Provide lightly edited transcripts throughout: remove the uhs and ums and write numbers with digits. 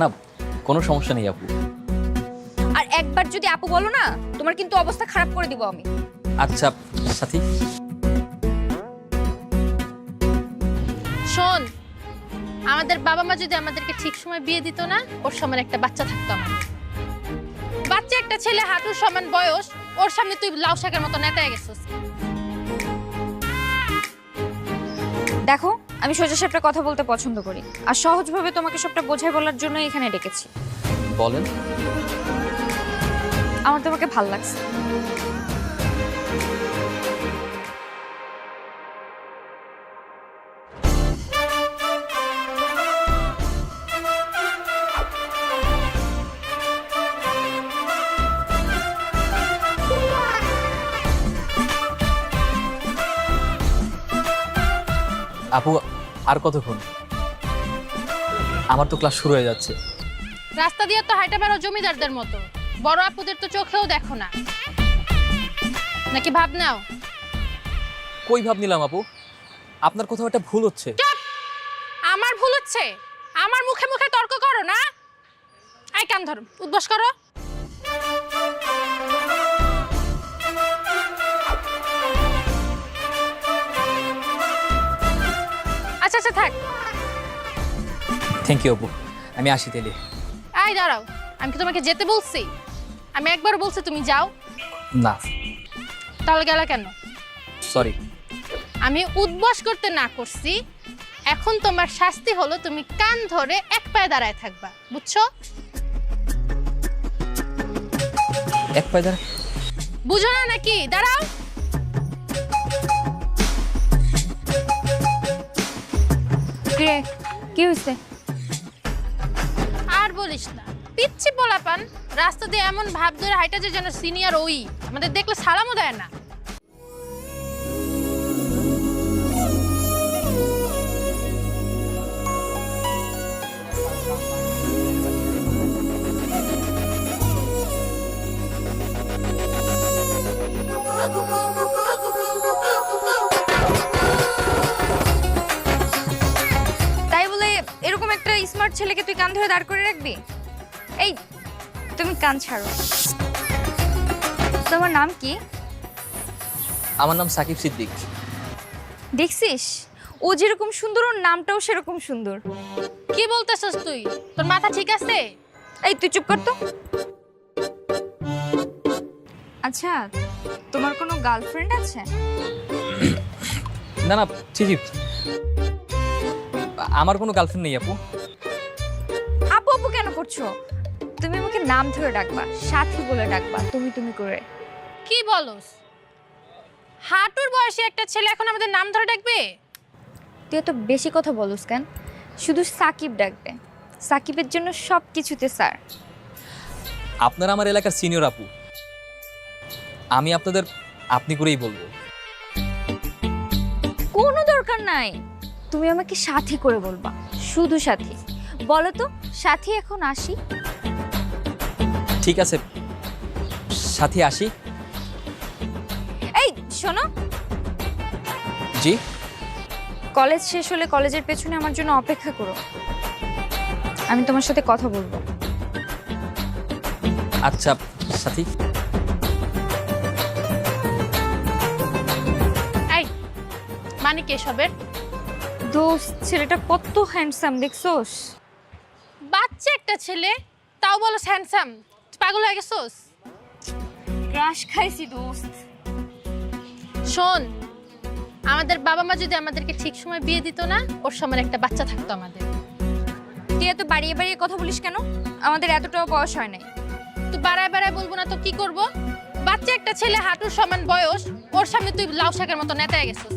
না কোনো সমস্যা নেই আপু। আর একবার যদি আপু বলো না, তোমার কিন্তু অবস্থা খারাপ করে দিব আমি। আচ্ছা সাথী। শোন, আমাদের বাবা মা যদি আমাদেরকে ঠিক সময় বিয়ে দিত না, ওর সমান একটা বাচ্চা থাকতো আমাদের। বাচ্চা একটা ছেলে, হাঁটুর সমান বয়স, ওর সামনে তুই লাউ শাকের মতো নেতায় গেছিস। দেখো, আমি সোজা সাপটা কথা বলতে পছন্দ করি, আর সহজভাবে তোমাকে সবটা বোঝাই বলার জন্য এখানে ডেকেছি। বলেন। আমার তোমাকে ভাল লাগছে। আপু আর কতক্ষণ? আমার তো ক্লাস শুরু হয়ে যাচ্ছে। রাস্তা দিয়ে তো হাইটা বেরো জমিদারদের মতো, বড় আপুদের তো চোখেও দেখো না, নাকি ভাব নাও? কই ভাব নিলাম আপু? আপনার কোথাও একটা ভুল হচ্ছে। আমার ভুল হচ্ছে? আমার মুখে মুখে তর্ক করো না। আই কান ধরো, উদ্বাস করো। আচ্ছা আচ্ছা থাক। থ্যাংক ইউ আপু, আমি আসি তাইলে। আই দাঁড়াও, আমি কি তোমাকে যেতে বলছি? আমি একবার বলছি তুমি যাও। না তাহলে গেলা কেন? সরি। আমি উদ্বাস করতে না করছি। এখন তোমার শাস্তি হলো তুমি কান ধরে এক পায়ে দাঁড়ায় থাকবা, বুঝছো? এক পায়ে দাঁড়া। বুঝো না নাকি? দাঁড়াও। কিরে, কি হয়েছে? আর বলিস না, পিচ্ছি পোলাপান রাস্তা দিয়ে এমন ভাব ধরে হাইটা যে যেন সিনিয়র ওই আমাদের দেখলে সালামও দেয় না। তাই বলে এরকম একটা স্মার্ট ছেলেকে তুই কান ধরে দাঁড় করে রাখবি? এই, তুমি কান ছাড়ো। তোমার নাম কি? আমার নাম সাকিব সিদ্দিক। দেখছিস, ও যেরকম সুন্দর ওর নামটাও সেরকম সুন্দর। কি বলতেছস তুই? তোর মাথা ঠিক আছে? এই তুই চুপ কর তো। আচ্ছা, তোমার কোনো গার্লফ্রেন্ড আছে? না জি জি, আমার কোনো গার্লফ্রেন্ড নেই আপু। আপু আপু কেন করছো? তুমি আমাকে নাম ধরে ডাকবা, সাথী বলে ডাকবা, তুমি তুমি করে। কি বলস? হাঁটুর বয়সী একটা ছেলে এখন আমাদের নাম ধরে ডাকবে? তুই এত বেশি কথা বলস কেন? শুধু সাকিব ডাকবে। সাকিবের জন্য সব কিছুতে স্যার। আপনারা আমার এলাকার সিনিয়র আপু, আমি আপনাদের আপনি করেই বলবো। কোনো দরকার নাই, তুমি আমাকে সাথী করে বলবা, শুধু সাথী। বলো তো, সাথী এখন আসি? ঠিক আছে সাথী, আসি। এই শোনো, জি। কলেজ শেষ হলে কলেজের পেছনে আমার জন্য অপেক্ষা করো, আমি তোমার সাথে কথা বলবো। আচ্ছা সাথী। এই মানে কি এসবের? দোস্ত, ছেলেটা কত হ্যান্ডসাম দেখছোস? বাচ্চা একটা ছেলে, তাও বলো হ্যান্ডসাম। পাগল হয়ে গেছোস? ক্রাশ খাইছি দোস্ত। শোন, আমাদের বাবা মা যদি আমাদেরকে ঠিক সময় বিয়ে দিত না, ওর সমান একটা বাচ্চা থাকতো আমাদের। তুই এত বাড়িয়ে বাড়িয়ে কথা বলিস কেন? আমাদের এতটাও বয়স হয় নাই। তুই বাড়ায় বাড়ায় বলবো না তো কি করব? বাচ্চা একটা ছেলে, হাঁটুর সমান বয়স, ওর সামনে তুই লাউ শাকের মতো নেতায় গেছিস।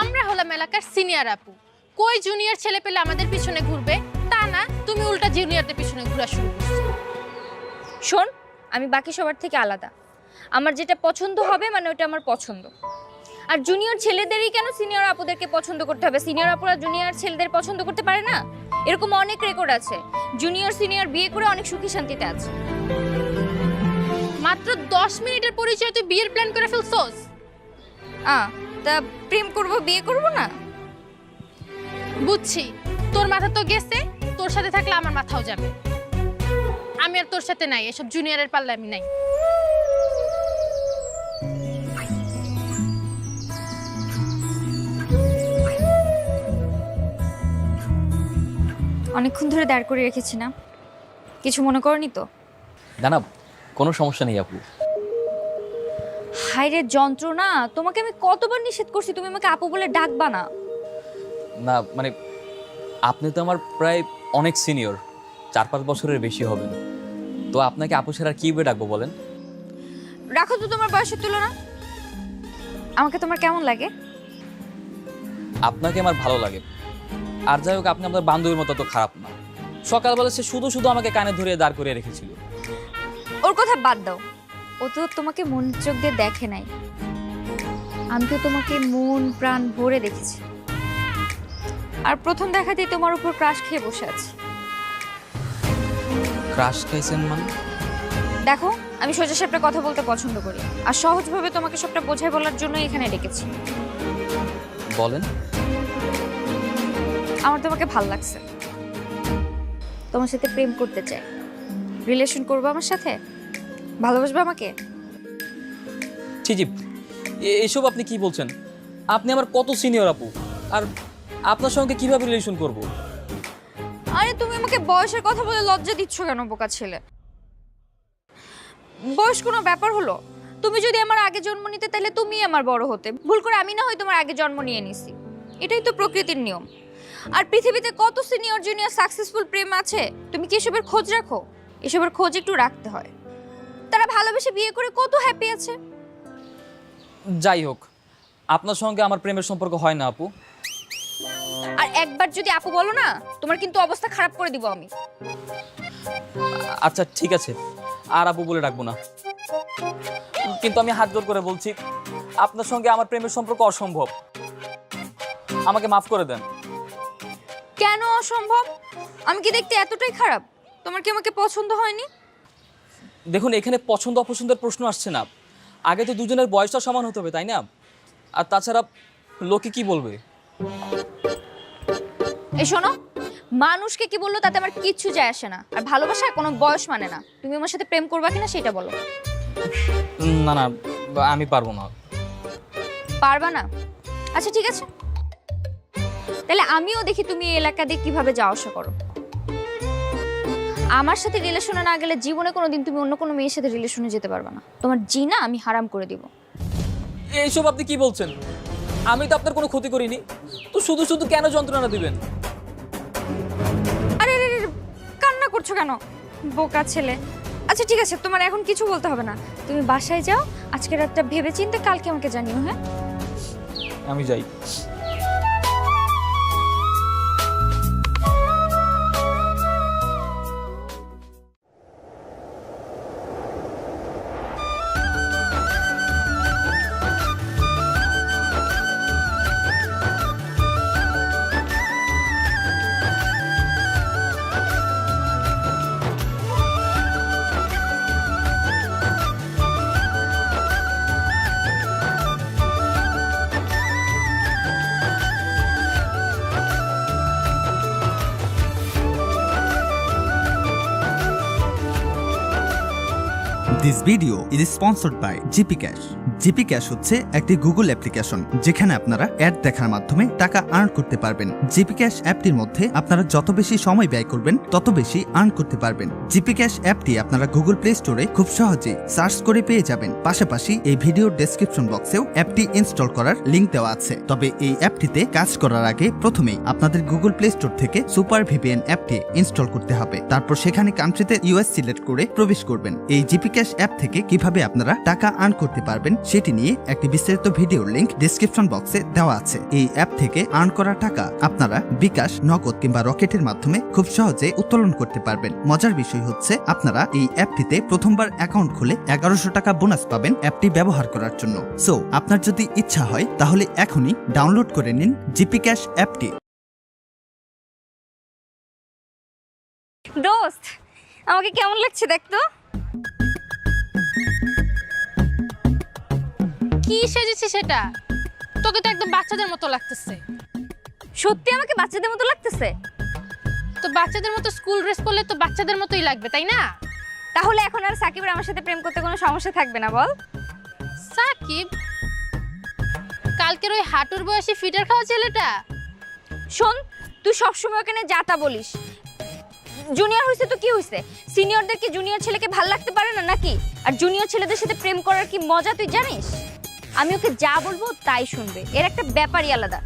আমরা হলাম এলাকার সিনিয়র আপু, কই জুনিয়র ছেলে পেলে আমাদের পিছনে ঘুরবে তা না, তুমি উল্টা জুনিয়রদের পিছনে ঘোরা শুরু করছো। শোন, আমি বাকি সবার থেকে আলাদা। আমার যেটা পছন্দ হবে মানে ওটা আমার পছন্দ। আর জুনিয়র ছেলেদেরই কেন সিনিয়র আপুদেরকে পছন্দ করতে হবে? সিনিয়র আপুরা জুনিয়র ছেলেদের পছন্দ করতে পারে না? এরকম অনেক রেকর্ড আছে, জুনিয়র সিনিয়র বিয়ে করে অনেক সুখী শান্তিতে আছে। মাত্র 10 মিনিটের পরিচয় তুই বিয়ের প্ল্যান করে ফেলছস। তা প্রেম করব, বিয়ে করব না? বুঝছি, তোর মাথা তো গেছে। তোর সাথে থাকলে আমার মাথাও যাবে। আমি আর তোর সাথে নাই, এসব জুনিয়রের পাল্লা আমি নাই। অনেকক্ষণ ধরে দাঁড় করে রেখেছি না, কিছু মনে করনি তো? জানাব, কোনো সমস্যা নেই আপু। হায়রে যন্ত্রণা, তোমাকে আমি কতবার নিষেধ করছি তুমি আমাকে আপু বলে ডাকবা না। না মানে আপনি তো আমার প্রায় অনেক সিনিয়র, 4-5 বছরের বেশি হবেন, তো আপনাকে আপু ছাড়া আর কীভাবে ডাকবো বলেন? রাখো তো তোমার বয়সের তুলনা। আমাকে তোমার কেমন লাগে? আপনাকে আমার ভালো লাগে। আর যাই হোক, আপনি আপনার বান্ধবীর মতো তো খারাপ না। সকালবেলা সে শুধু শুধু আমাকে কানে ধরিয়ে দাঁড় করিয়ে রেখেছিল। ওর কথা বাদ দাও, ও তো তোমাকে মন চোখ দিয়ে দেখে নাই, আমি তো তোমাকে মন প্রাণ ভরে দেখেছি। আর প্রথম দেখাতেই তোমার উপর ক্রাশ খেয়ে বসে আছি। ক্রাশ খাইছেন মানে? দেখো, আমি সোজা সাপটা কথা বলতে পছন্দ করি, আর সহজভাবে তোমাকে সবটা বোঝাই বলার জন্য এখানে ডেকেছি। বলেন। আমার তোমাকে ভাল লাগছে, তোমার সাথে প্রেম করতে চাই। রিলেশন করবো আমার সাথে? ভালোবাসবে আমাকে? জি জি, এসব আপনি কি বলছেন? আপনি আমার কত সিনিয়র আপু, আর আপনার সঙ্গে কিভাবে রিলেশন করব? আরে তুমি আমাকে বয়সের কথা বলে লজ্জা দিচ্ছ কেন বোকা ছেলে? বয়স কোনো ব্যাপার হলো? তুমি যদি আমার আগে জন্ম নিতে তাহলে তুমি আমার বড় হতে, ভুল করে আমি না হয় তোমার আগে জন্ম নিয়ে নিছি। এটাই তো প্রকৃতির নিয়ম। আর পৃথিবীতে কত সিনিয়র জুনিয়র সাকসেসফুল প্রেম আছে, তুমি কি এসবের খোঁজ রাখো? এসবের খোঁজ একটু রাখতে হয়। তারা ভালোবেসে বিয়ে করে কত হ্যাপি আছে। যাই হোক, আপনার সঙ্গে আমার প্রেমের সম্পর্ক হয় না আপু। আর একবার যদি আপু বলো না, তোমার কিন্তু অবস্থা খারাপ করে দিব আমি। আচ্ছা ঠিক আছে, আর আপু বলে ডাকবো না, কিন্তু আমি হাত জোর করে বলছি, আপনার সঙ্গে আমার প্রেমের সম্পর্ক অসম্ভব। আমাকে মাফ করে দেন। কেন অসম্ভব? আমি কি দেখতে এতটাই খারাপ? তোমার কি আমাকে পছন্দ হয়নি? দেখুন, এখানে পছন্দ অপছন্দের প্রশ্ন আসছে না। আগে তো দুজনের বয়সটা সমান হতে হবে, তাই না? আর তাছাড়া লোকে কি বলবে? এই শোনো, মানুষকে কি বললো তাতে আমার কিচ্ছু যায় আসে না। আর ভালোবাসা কোনো বয়স মানে না। তুমি আমার সাথে প্রেম করবা কিনা সেটা বলো। না না, আমি পারবো না। পারবা না? আচ্ছা ঠিক আছে, তাহলে আমিও দেখি তুমি এই এলাকা দিয়ে কিভাবে যাওয়া আসা করো। আমার সাথে রিলেশনে না গেলে জীবনে কোনোদিন তুমি অন্য কোনো মেয়ের সাথে রিলেশনে যেতে পারবে না। তোমার জিনা আমি হারাম করে দিব। এইসব আপনি কি বলছেন? আমি তো আপনার কোনো ক্ষতি করিনি, তো শুধু শুধু কেন যন্ত্রণা দিবেন? আরে আরে আরে, কান্না করছো কেন বোকা ছেলে? আচ্ছা ঠিক আছে, তোমার এখন কিছু বলতে হবে না। তুমি বাসায় যাও, আজকে রাতটা ভেবে চিন্তে কালকে আমাকে জানিও। হ্যাঁ, আমি যাই। This video is sponsored by GP Cash. GP Cash হচ্ছে একটি গুগল অ্যাপ্লিকেশন যেখানে আপনারা অ্যাড দেখার মাধ্যমে টাকা আর্ন করতে পারবেন। GP Cash অ্যাপটির মধ্যে আপনারা যত বেশি সময় ব্যয় করবেন তত বেশি আর্ন করতে পারবেন। GP Cash অ্যাপটি আপনারা গুগল প্লে স্টোরে খুব সহজেই সার্চ করে পেয়ে যাবেন। পাশাপাশি এই ভিডিওর ডেসক্রিপশন বক্সেও অ্যাপটি ইনস্টল করার লিংক দেওয়া আছে। তবে এই অ্যাপটিতে কাজ করার আগে প্রথমেই আপনাদের গুগল প্লে স্টোর থেকে সুপার ভিপিএন অ্যাপটি ইনস্টল করতে হবে। তারপর সেখানে কান্ট্রিতে ইউএস সিলেক্ট করে প্রবেশ করবেন। এই GP Cash অ্যাপ থেকে কিভাবে আপনারা টাকা আর্ন করতে পারবেন সেটি নিয়ে একটি বিস্তারিত ভিডিওর লিংক ডেসক্রিপশন বক্সে দেওয়া আছে। এই অ্যাপ থেকে আর্ন করা টাকা আপনারা বিকাশ, নগদ কিংবা রকেটের মাধ্যমে খুব সহজে উত্তোলন করতে পারবেন। মজার বিষয় হচ্ছে আপনারা এই অ্যাপটিতে প্রথমবার অ্যাকাউন্ট খুলে 1100 টাকা বোনাস পাবেন অ্যাপটি ব্যবহার করার জন্য। সো আপনার যদি ইচ্ছা হয় তাহলে এখনই ডাউনলোড করে নিন GP Cash অ্যাপটি। দোস্ত, আমাকে কেমন লাগছে দেখতো? কি সেজেছি সেটা? তোকে তো একদম বাচ্চাদের মতো লাগতেছে। সত্যি আমাকে বাচ্চাদের মতো লাগতেছে? তো বাচ্চাদের মতো স্কুল ড্রেস পরলে তো বাচ্চাদের মতোই লাগবে, তাই না? তাহলে এখন আর সাকিবের আমার সাথে প্রেম করতে কোনো সমস্যা থাকবে না, বল? সাকিব, কালকের ওই হাঁটুর বয়সী ফিটার খাওয়া ছেলেটা? শোন, তুই সবসময় ওখানে যাতা বলিস। জুনিয়র হয়েছে তো কি হয়েছে? সিনিয়রদের কি জুনিয়র ছেলেকে ভাল লাগতে পারে না নাকি? আর জুনিয়র ছেলেদের সাথে প্রেম করার কি মজা তুই জানিস? আমি ওকে যা বলবো তাই শুনবে, এর একটা ব্যাপারই আলাদা।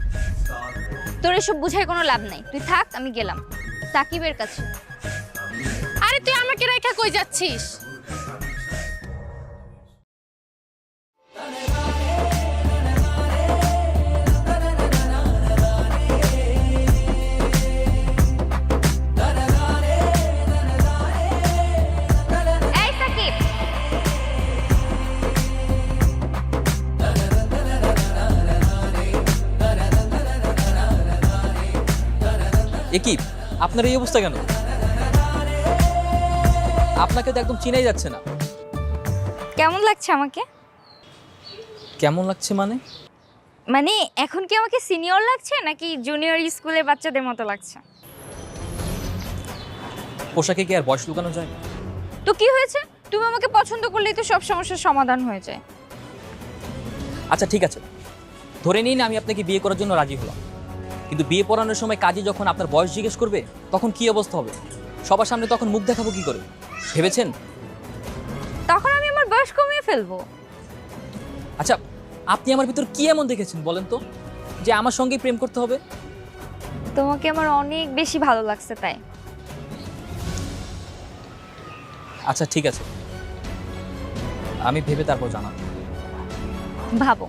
তোর এসব বুঝাই কোনো লাভ নাই, তুই থাক, আমি গেলাম সাকিবের কাছে। আরে তুই আমাকে রেখে কই যাচ্ছিস? এই সাকিব, এ কি আপনার এই অবস্থা কেন? আপনাকে তো একদম চিনাই যাচ্ছে না। কেমন লাগছে আমাকে? কেমন লাগছে মানে? মানে এখন কি আমাকে সিনিয়র লাগছে নাকি জুনিয়র স্কুলের বাচ্চাদের মতো লাগছে? পোশাকে কি আর বয়স লুকানো যায়? তো কি হয়েছে? তুমি আমাকে পছন্দ করলেই তো সব সমস্যার সমাধান হয়ে যায়। আচ্ছা ঠিক আছে, ধরে নিন আমি আপনাকে বিয়ে করার জন্য রাজি হলাম, কিন্তু বিয়ে পড়ানোর সময় কাজী যখন আপনার বয়স জিজ্ঞেস করবে তখন কি অবস্থা হবে? সবার সামনে তখন মুখ দেখাবো কি করে ভেবেছেন? তখন আমি আমার বয়স কমিয়ে ফেলবো। আচ্ছা, আপনি আমার ভিতর কি এমন দেখেছেন বলেন তো যে আমার সঙ্গেই প্রেম করতে হবে? তোমাকে আমার অনেক বেশি ভালো লাগছে তাই। আচ্ছা ঠিক আছে, আমি ভেবে তারপর জানাবো। ভাবো,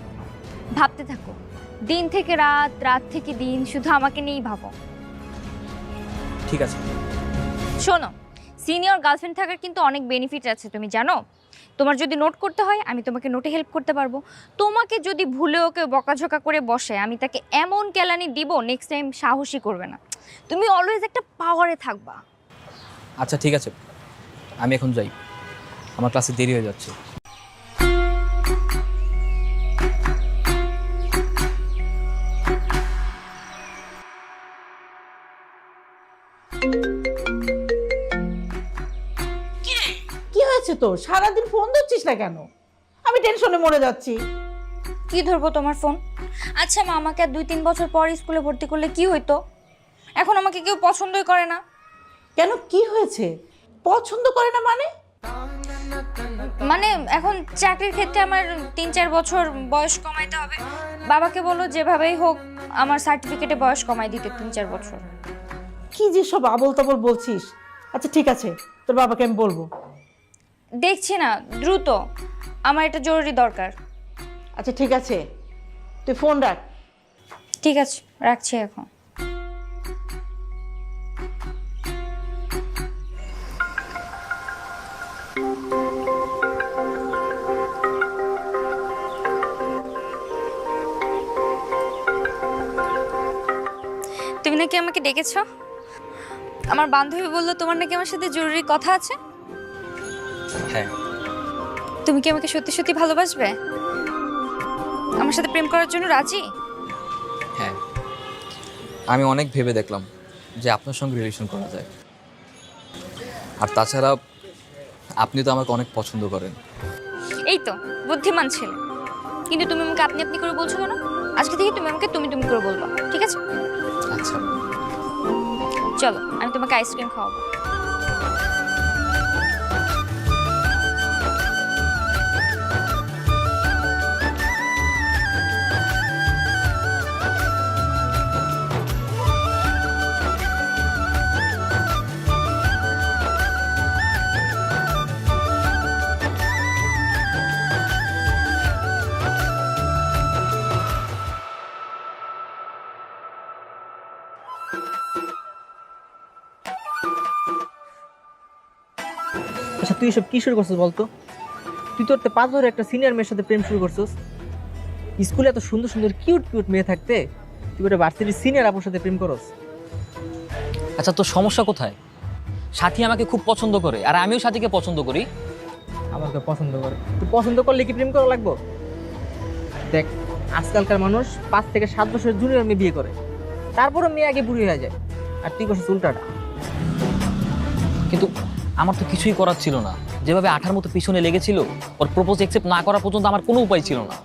ভাবতে থাকো, দিন থেকে রাত, রাত থেকে দিন, শুধু আমাকে নিয়েই ভাবো। ঠিক আছে। শোনো, সিনিয়র গার্লফ্রেন্ড থাকার কিন্তু অনেক বেনিফিট আছে, তুমি জানো? তোমার যদি নোট করতে হয় আমি তোমাকে নোটে হেল্প করতে পারবো। তোমাকে যদি ভুলেও কেউ বকাঝকা করে বসে আমি তাকে এমন কেলানি দিব নেক্সট টাইম সাহসী করবে না। তুমি অলওয়েজ একটা পাওয়ারে থাকবা। আচ্ছা ঠিক আছে, আমি এখন যাই, আমার ক্লাসে দেরি হয়ে যাচ্ছে। কি হয়েছে তোর? সারাদিন ফোন ধরছিস না কেন? আমি টেনশনে মরে যাচ্ছি। কি ধরবো তোমার ফোন? আচ্ছা মা, আমাকে আর 2-3 বছর পর স্কুলে ভর্তি করলে কি হইতো? এখন আমাকে কেউ পছন্দই করে না। কেন, কি হয়েছে? পছন্দ করে না মানে? মানে এখন চাকরির ক্ষেত্রে আমার 3-4 বছর বয়স কমাইতে হবে। বাবাকে বলো যেভাবেই হোক আমার সার্টিফিকেটে বয়স কমাই দিতে 3-4 বছর। কি যে সব আবল তাবল বলছিস। আচ্ছা ঠিক আছে, তোর বাবাকে আমি বলবো। দেখছি না, দ্রুত, আমার এটা জরুরি দরকার। আচ্ছা ঠিক আছে, তুই ফোন রাখ। ঠিক আছে, রাখছি এখন। তুমি নাকি আমাকে ডেকেছো? আমার বান্ধবী বললো তোমার নাকি আমার সাথে জরুরি কথা আছে। হ্যাঁ। তুমি কি আমাকে সত্যি সত্যি ভালোবাসবে? আমার সাথে প্রেম করার জন্য রাজি? হ্যাঁ, আমি অনেক ভেবে দেখলাম যে আপনার সঙ্গে রিলেশন করা যায়, আর তাছাড়া আপনি তো আমাকে অনেক পছন্দ করেন। এই তো বুদ্ধিমান ছেলে, কিন্তু তুমি আমাকে আপনি আপনি করে বলছো কেন? আজকে থেকে তুমি আমাকে তুমি তুমি করে বলবা, ঠিক আছে? আচ্ছা চলো, আমি তোমাকে আইসক্রিম খাওয়াবো। আচ্ছা তুই এসব কি শুরু করছিস বলতো? তুই তোর 5 বছরের একটা সিনিয়র মেয়ের সাথে প্রেম শুরু করছিস। স্কুলে এত সুন্দর সুন্দর কিউট কিউট মেয়ে থাকতে তুই একটা ভার্সিটির সিনিয়র আপুর সাথে প্রেম করস। আচ্ছা, তোর সমস্যা কোথায়? সাথী আমাকে খুব পছন্দ করে আর আমিও সাথীকে পছন্দ করি। আমাকে পছন্দ করে, তুই পছন্দ করলে কি প্রেম করা লাগবো? দেখ, আজকালকার মানুষ 5 থেকে 7 বছরের জুনিয়র মেয়ে বিয়ে করে, তারপরে মেয়ে আগে বুড়ি হয়ে যায়, আর তুই করছিস উল্টাটা। কিন্তু আমার তো কিছুই করার ছিল না। যেভাবে আঠার মতো পিছনে লেগেছিল, ওর প্রপোজ অ্যাকসেপ্ট না করা পর্যন্ত আমার কোনো উপায় ছিল না।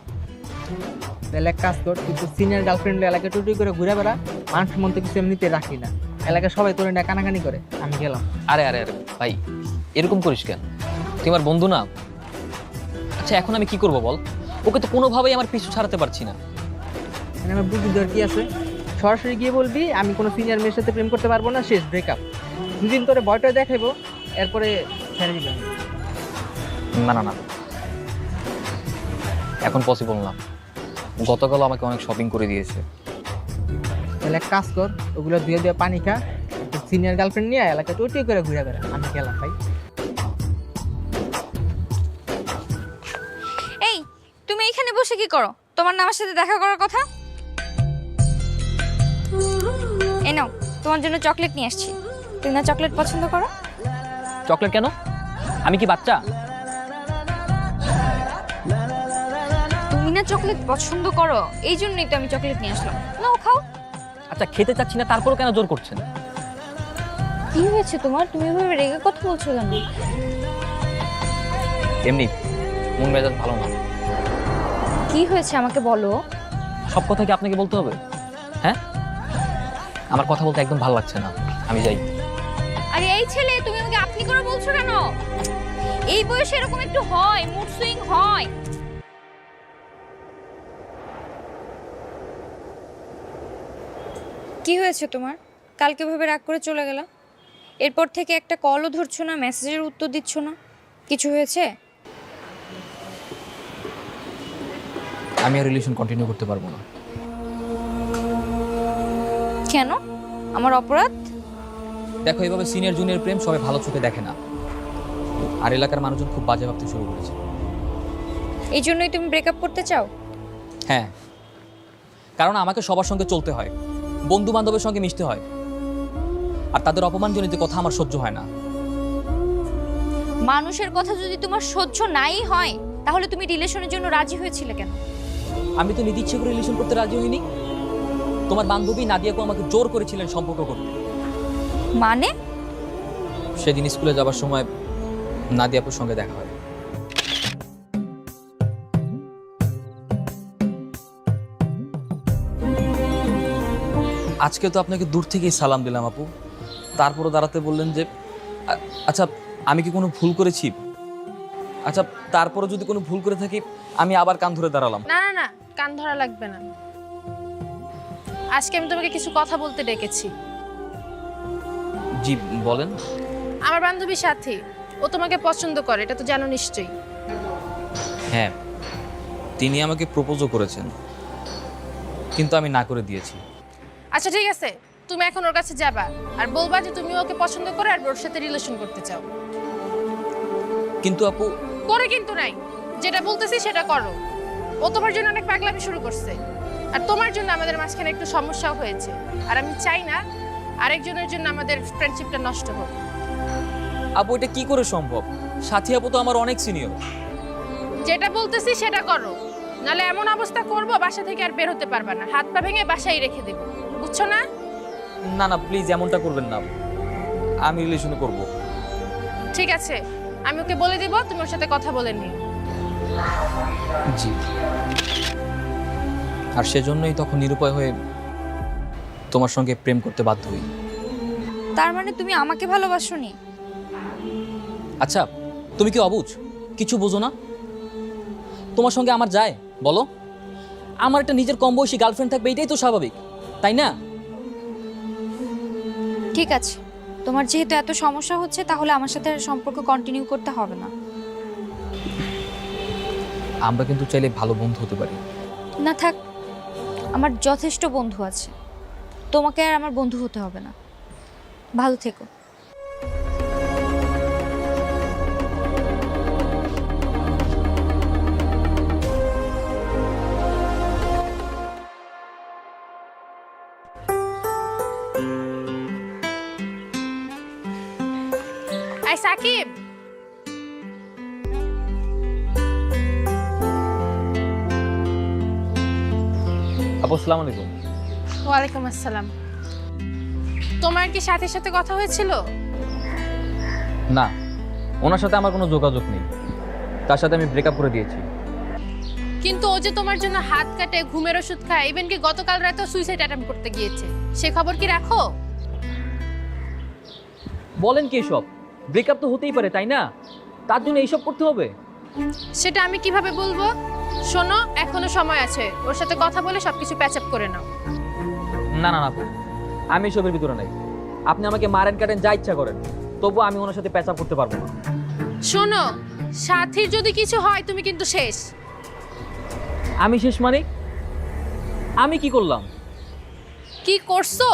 তাহলে এক কাজ কর, তুই তো সিনিয়র গার্লফ্রেন্ড এলাকায় টুটি করে ঘুরে বেড়া, মানুষ মধ্যে কিছু এমনিতে রাখি না, এলাকায় সবাই তোর না কানাকানি করে, আমি গেলাম। আরে আরে আরে ভাই, এরকম করিস কেন? তুই আমার বন্ধু না? আচ্ছা এখন আমি কি করব বল? ওকে তো কোনোভাবেই আমার পিছু ছাড়াতে পারছি না। মানে আমার বুদ্ধি দেওয়ার কি আছে? সরাসরি গিয়ে বলবি আমি কোনো সিনিয়র মেয়ের সাথে প্রেম করতে পারবো না, শেষ ব্রেকআপ। দুদিন তোরে ভয়টা দেখাবো, এরপরে ছেড়ে দিবেন। না না না, এখন পসিবল না। গতকাল আমাকে অনেক শপিং করে দিয়েছে। তাহলে এক কাজ কর, ওগুলো ধুয়ে দিয়ে পানি খা, সিনিয়র গার্লফ্রেন্ড নিয়ে এলাকায় টুটি করে ঘুরে বেড়া, আমি গেলাম ভাই। এই তুমি এখানে বসে কি করো? তোমার না আমার সাথে দেখা করার কথা? এই নাও, তোমার জন্য চকলেট নিয়ে আসছি। তুমি না চকলেট পছন্দ করো? চকলেট কেন? আমি কি বাচ্চা? তুমি না চকলেট পছন্দ করো, এই জন্যই তো আমি চকলেট নিয়ে আসলাম। নাও খাও। আচ্ছা খেতে চাচ্ছি না, তারপরও কেন জোর করছেন? কি হয়েছে তোমার? তুমি এভাবে রেগে কথা বলছো কেন? এমনি মন মেজাজ ভালো না। কি হয়েছে আমাকে বলো। সব কথা কি আপনাকে বলতে হবে? হ্যাঁ, আমার কথা বলতে একদম ভালো লাগছে না, আমি যাই। আরে এই ছেলে, তুমি আমাকে আপনি করে বলছো কেন? এই বয়সে এরকম একটু হয়, মুড সুইং হয়। কি হয়েছে তোমার? কালকে ভাবে রাগ করে চলে গেলা, এরপর থেকে একটা কলও ধরছো না, মেসেজের উত্তর দিচ্ছ না। কিছু হয়েছে? আমি আর রিলেশন কন্টিনিউ করতে পারবো না। কেন? আমার অপরাধ? দেখো, এইভাবে সিনিয়র জুনিয়র প্রেম সবাই ভালো চোখে দেখে না, আর এলাকার মানুষজন খুব বাজে ভাবতে শুরু করেছে। এই জন্যই তুমি ব্রেকআপ করতে চাও? হ্যাঁ, কারণ আমাকে সবার সঙ্গে চলতে হয়, বন্ধু বান্ধবের সঙ্গে মিশতে হয়, আর তাদের অপমানজনিত কথা আমার সহ্য হয় না। মানুষের কথা যদি তোমার সহ্য নাই হয়, তাহলে তুমি রিলেশনের জন্য রাজি হয়েছিলে কেন? আমি তো নিজে ইচ্ছে করে রিলেশন করতে রাজি হইনি। তোমার বান্ধবী নাদিয়াকে আমাকে জোর করেছিলেন সম্পর্ক করতে। মানে? সেদিন স্কুলে যাবার সময় নাদিয়াপুর সঙ্গে দেখা হয়। আজকে তো আপনাকে দূর থেকেই সালাম দিলাম আপু, তারপরও দাঁড়াতে বললেন যে আচ্ছা আমি কি কোনো ভুল করেছি? আচ্ছা তারপরও যদি কোনো ভুল করে থাকি, আমি আবার কান ধরে দাঁড়ালাম। না না না, কান ধরা লাগবে না। আজকে আমি তোমাকে কিছু কথা বলতে ডেকেছি। জি বলেন। আমার বান্ধবীর সাথে, ও তোমাকে পছন্দ করে, এটা তো জানো নিশ্চয়ই। হ্যাঁ, তিনি আমাকে প্রপোজও করেছেন, কিন্তু আমি না করে দিয়েছি। আচ্ছা ঠিক আছে, তুমি এখন ওর কাছে যাবা আর বলবা যে তুমি ওকে পছন্দ করো আর ওর সাথে রিলেশন করতে চাও। কিন্তু আপু। করে কিন্তু নাই, যেটা বলতেছি সেটা করো। ও তোমার জন্য অনেক পাগলামি শুরু করছে, আর তোমার জন্য আমাদের মাঝখানে একটু সমস্যাও হয়েছে, আর আমি চাই না আরেকজনের জন্য আমাদের ফ্রেন্ডশিপটা নষ্ট হোক। আপু এটা কি করে সম্ভব? সাথী আপু তো আমার অনেক সিনিয়র। যেটা বলতেছি সেটা করো, নাহলে এমন অবস্থা করব বাসা থেকে আর বের হতে পারবা না, হাত পা ভেঙে বাসায় রেখে দেব, বুঝছো না? না না প্লিজ এমনটা করবেন না, আমি রিলেশন করব। ঠিক আছে, আমি ওকে বলে দিব তুমি ওর সাথে কথা বলে নিও। জি। আর সেজন্যই তখন নিরুপায় হয়ে তোমার সঙ্গে প্রেম করতে বাধ্য হই। তার মানে তুমি আমাকে ভালোবাসোনি? আচ্ছা তুমি কি অবুঝ, কিছু বোঝো না? তোমার সঙ্গে আমার যায় বলো? আমার একটা নিজের কম বয়সী গার্লফ্রেন্ড থাকবে, এটাই তো স্বাভাবিক, তাই না? ঠিক আছে, তোমার যেহেতু এত সমস্যা হচ্ছে, তাহলে আমার সাথে আর সম্পর্ক কন্টিনিউ করতে হবে না। আমরা কিন্তু চাইলে ভালো বন্ধু হতে পারি। না থাক, আমার যথেষ্ট বন্ধু আছে, তোমাকে আর আমার বন্ধু হতে হবে না। ভালো থেকো। আই সাকিব, আপু আসসালামু আলাইকুম। ওয়ালাইকুম আসসালাম। তোমার কি সাথীর সাথে কথা হয়েছিল? না, ওনার সাথে আমার কোনো যোগাযোগ নেই। তার সাথে আমি ব্রেকআপ করে দিয়েছি। কিন্তু ও যে তোমার জন্য হাত কাটে, ঘুমের ওষুধ খায়, ইভেন কি গতকাল রাতে সুইসাইড অ্যাটেম্প্ট করতে গিয়েছে, সে খবর কি রাখো? বলেন কি এসব? ব্রেকআপ তো হতেই পারে, তাই না? তার জন্য এইসব করতে হবে? সেটা আমি কিভাবে বলবো? শোনো, এখনো সময় আছে, ওর সাথে কথা বলে সবকিছু প্যাচ আপ করে নাও। না না না, আমি এসবের ভিতরে নাই। আপনি আমাকে মারেন কাটেন যা ইচ্ছা করেন, তবু আমি ওনার সাথে প্যাচ আপ করতে পারবো না। শোনো, সাথীর যদি কিছু হয় তুমি কিন্তু শেষ। আমি শেষ মানে? আমি কি করলাম? কি করছো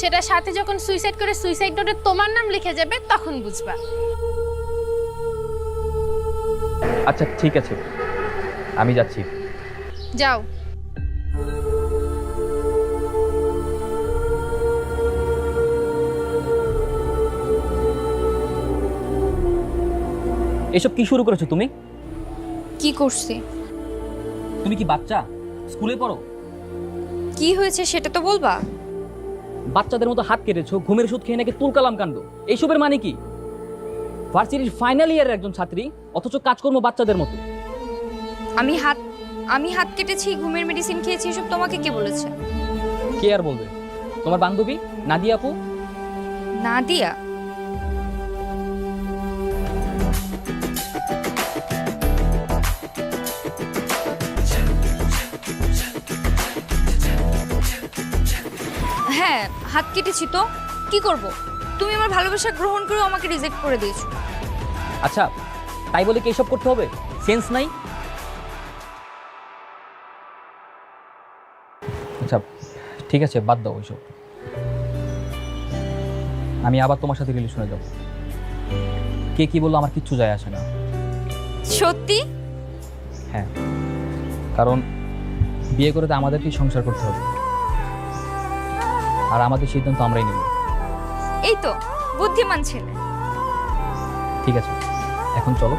সেটা সাথে যখন সুইসাইড করে সুইসাইড নোটে তোমার নাম লিখে যাবে তখন বুঝবা। আচ্ছা ঠিক আছে, আমি যাচ্ছি। যাও। এসব কি শুরু করেছো তুমি? কি করছি? তুমি কি বাচ্চা? স্কুলে পড়ো? কি হয়েছে সেটা তো বলবা। বাচ্চাদের মতো হাত কেটেছো, ঘুমের ওষুধ খেয়ে নাকি তুলকালাম কাণ্ড। এইসবের মানে কি? ভার্সিটির ফাইনাল ইয়ারের একজন ছাত্রী, অথচ কাজকর্ম বাচ্চাদের মতো। আমি হাত কেটেছি, ঘুমের মেডিসিন খেয়েছি, এসব তোমাকে কে বলেছে? কে আর বলবে? তোমার বান্ধবী নাদিয়া আপু। নাদিয়া? হ্যাঁ, হাত কেটেছি তো কি করব? তুমি আমার ভালোবাসা গ্রহণ করে আমাকে রিজেক্ট করে দিয়েছো। আচ্ছা, তাই বলে কি এসব করতে হবে? সেন্স নাই? আচ্ছা ঠিক আছে, বাদ দাও ওইসব। আমি আবার তোমার সাথে রিলেশনে যাব। কে কি বললো আমার কিচ্ছু যায় আসে না। সত্যি? হ্যাঁ, কারণ বিয়ে করে তো আমাদেরকেই সংসার করতে হবে, আর আমাদের সিদ্ধান্ত আমরাই নেব। এই তো বুদ্ধিমান ছেলে। ঠিক আছে, এখন চলো।